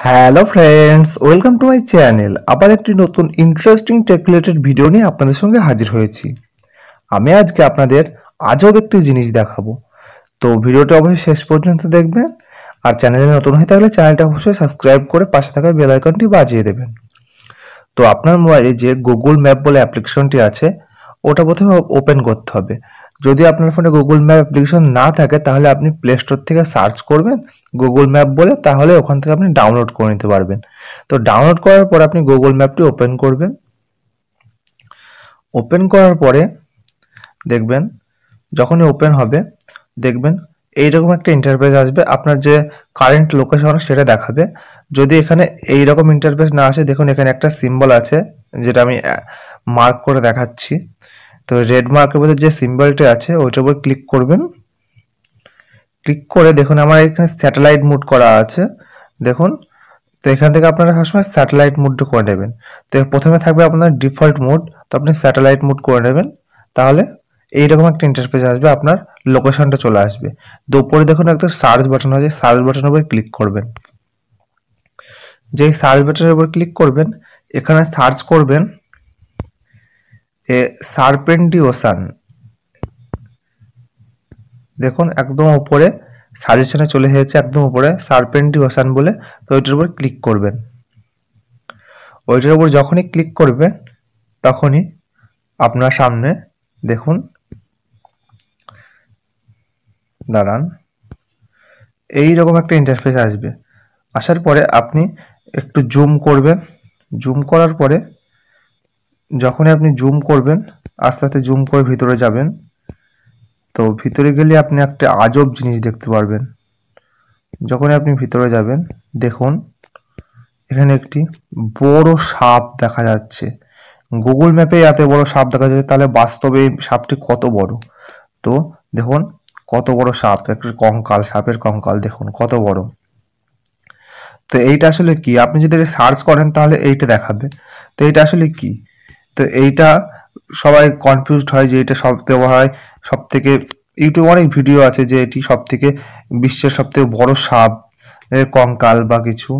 Hello friends, welcome to my channel. আবার একটি নতুন ইন্টারেস্টিং টেক রিলেটেড ভিডিও নিয়ে আপনাদের সঙ্গে হাজির হয়েছি। আমি আজকে আপনাদের আজব একটি জিনিস দেখাবো। তো ভিডিওটা অবশ্যই শেষ পর্যন্ত দেখবেন, আর চ্যানেলে নতুন হয়ে থাকলে চ্যানেলটা অবশ্যই সাবস্ক্রাইব করে পাশে থাকা বেল আইকনটি বাজিয়ে দেবেন। তো আপনার মোবাইলে যে গুগল ম্যাপ বলে অ্যাপ্লিকেশনটি আছে ওটা প্রথমে ওপেন করতে হবে। যদি আপনার ফোনে গুগল ম্যাপ অ্যাপ্লিকেশন না থাকে তাহলে আপনি প্লে স্টোর থেকে সার্চ করবেন গুগল ম্যাপ বলে, তাহলে ওখান থেকে আপনি ডাউনলোড করে নিতে পারবেন। তো ডাউনলোড করার পর আপনি গুগল ম্যাপটি ওপেন করবেন। ওপেন করার পরে দেখবেন যখনই ওপেন হবে দেখবেন এইরকম একটা ইন্টারফেস আসবে। আপনার যে কারেন্ট লোকেশন সেটা দেখাবে। যদি এখানে এইরকম ইন্টারফেস না আসে, দেখুন এখানে একটা সিম্বল আছে যেটা আমি মার্ক করে দেখাচ্ছি। তো রেড মার্কের মধ্যে যে সিম্বলটা আছে ওইটার উপর ক্লিক করবেন। ক্লিক করে দেখুন আমার এখানে স্যাটেলাইট মোড করা আছে, দেখুন। তো এখান থেকে আপনারা সবসময় স্যাটেলাইট মোডটা করে নেবেন। তো প্রথমে থাকবে আপনার ডিফল্ট মোড, তো আপনি স্যাটেলাইট মোড করে নেবেন। তাহলে এইরকম একটা ইন্টারফেস আসবে, আপনার লোকেশনটা চলে আসবে। তো উপরে দেখুন একটা সার্চ বাটন আছে, সার্চ বাটনের উপর ক্লিক করবেন। যেই সার্চ বাটনের উপর ক্লিক করবেন এখানে সার্চ করবেন সার্পেন্ট ওশান। দেখুন একদম উপরে সাজেশনে চলে এসেছে, একদম উপরে সার্পেন্ট ওশান বলে। তো ওইটার উপর ক্লিক করবেন। ওইটার উপর যখনই ক্লিক করবেন তখনই আপনার সামনে দেখুন, দাঁড়ান, এইরকম একটা ইন্টারফেস আসবে। আসার পরে আপনি একটু জুম করবেন। জুম করার পরে যখনই আপনি জুম করবেন আস্তে আস্তে জুম করে ভিতরে যাবেন। তো ভিতরে গেলে আপনি একটা আজব জিনিস দেখতে পারবেন। যখনই আপনি ভিতরে যাবেন দেখুন এখানে একটি বড় সাপ দেখা যাচ্ছে। গুগল ম্যাপে এত বড় সাপ দেখা যাচ্ছে, তাহলে বাস্তবে এই সাপটি কত বড়। তো দেখুন কত বড় সাপ, একটা কঙ্কাল, সাপের কঙ্কাল দেখুন কত বড়। তো এইটা আসলে কি, আপনি যদি সার্চ করেন তাহলে এইটা দেখাবে। তো এইটা আসলে কি, তো এইটা সবাই কনফিউজড হয় যে এটা সব থেকে ইউটিউবে অনেক ভিডিও আছে যে এটি সব থেকে বিশ্বের সব থেকে বড় সাপ এর কঙ্কাল বা কিছু।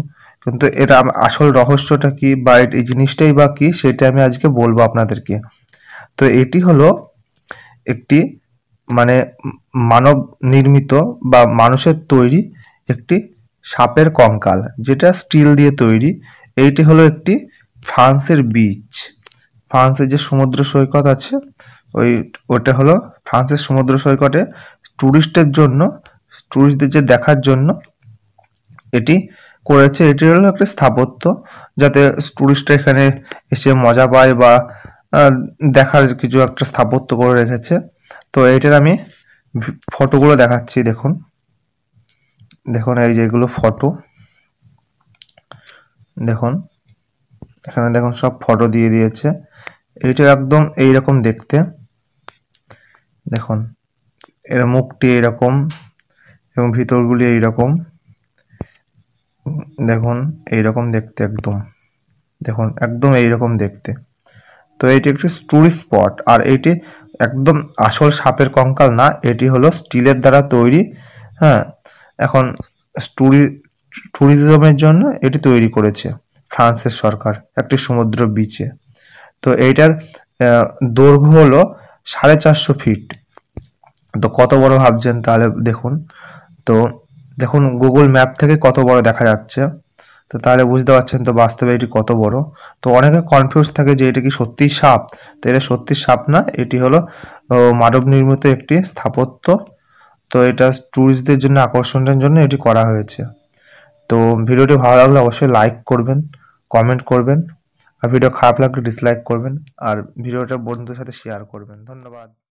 কিন্তু এটা আসল রহস্যটা কি বা এই জিনিসটাই বা কি সেটা আমি আজকে বলবো আপনাদেরকে। তো এটি হলো একটি মানে মানব নির্মিত বা মানুষের তৈরি একটি সাপের কঙ্কাল, যেটা স্টিল দিয়ে তৈরি। এইটি হলো একটি ফ্রান্সের বিচ, ফ্রান্সের যে সমুদ্র সৈকত আছে ওটা হলো ফ্রান্সের সমুদ্র সৈকতে টুরিস্টদের যে দেখার জন্য এটি করেছে। এটি হলো একটা স্থাপত্য, যাতে টুরিস্টরা এখানে এসে মজা পায় বা দেখার কিছু একটা স্থাপত্য করে রেখেছে। তো এইটার আমি ফটোগুলো দেখাচ্ছি। দেখুন দেখুন এই যেগুলো ফটো, দেখুন এখানে দেখুন সব ফটো দিয়ে দিয়েছে। এইটা একদম এইরকম দেখতে, দেখুন এর মুখটি এইরকম এবং ভিতরগুলি এইরকম, দেখুন এইরকম দেখতে, একদম দেখুন একদম এইরকম দেখতে। তো এটি একটি টুরিস্ট স্পট, আর এটি একদম আসল সাপের কঙ্কাল না, এটি হলো স্টিলের দ্বারা তৈরি। হ্যাঁ, এখন ট্যুরিজমের জন্য এটি তৈরি করেছে ফ্রান্সের সরকার একটি সমুদ্র বিচে। তো এইটার দৈর্ঘ্য হলো 450 ফিট। তো কত বড় ভাবছেন তাহলে দেখুন। তো দেখুন গুগল ম্যাপ থেকে কত বড় দেখা যাচ্ছে, তো তাহলে বুঝতে পারছেন তো বাস্তবে এটি কত বড়। তো অনেকে কনফিউজ থাকে যে এটা কি সত্যি সাপ। তো এটা সত্যি সাপ না, এটি হলো মানব নির্মিত একটি স্থাপত্য। তো এটা ট্যুরিস্টদের জন্য, আকর্ষণের জন্য এটি করা হয়েছে। তো ভিডিওটি ভালো লাগলে অবশ্যই লাইক করবেন, কমেন্ট করবেন, আর ভিডিও খারাপ লাগলে ডিসলাইক করবেন, আর ভিডিওটা বন্ধুদের সাথে শেয়ার করবেন। ধন্যবাদ।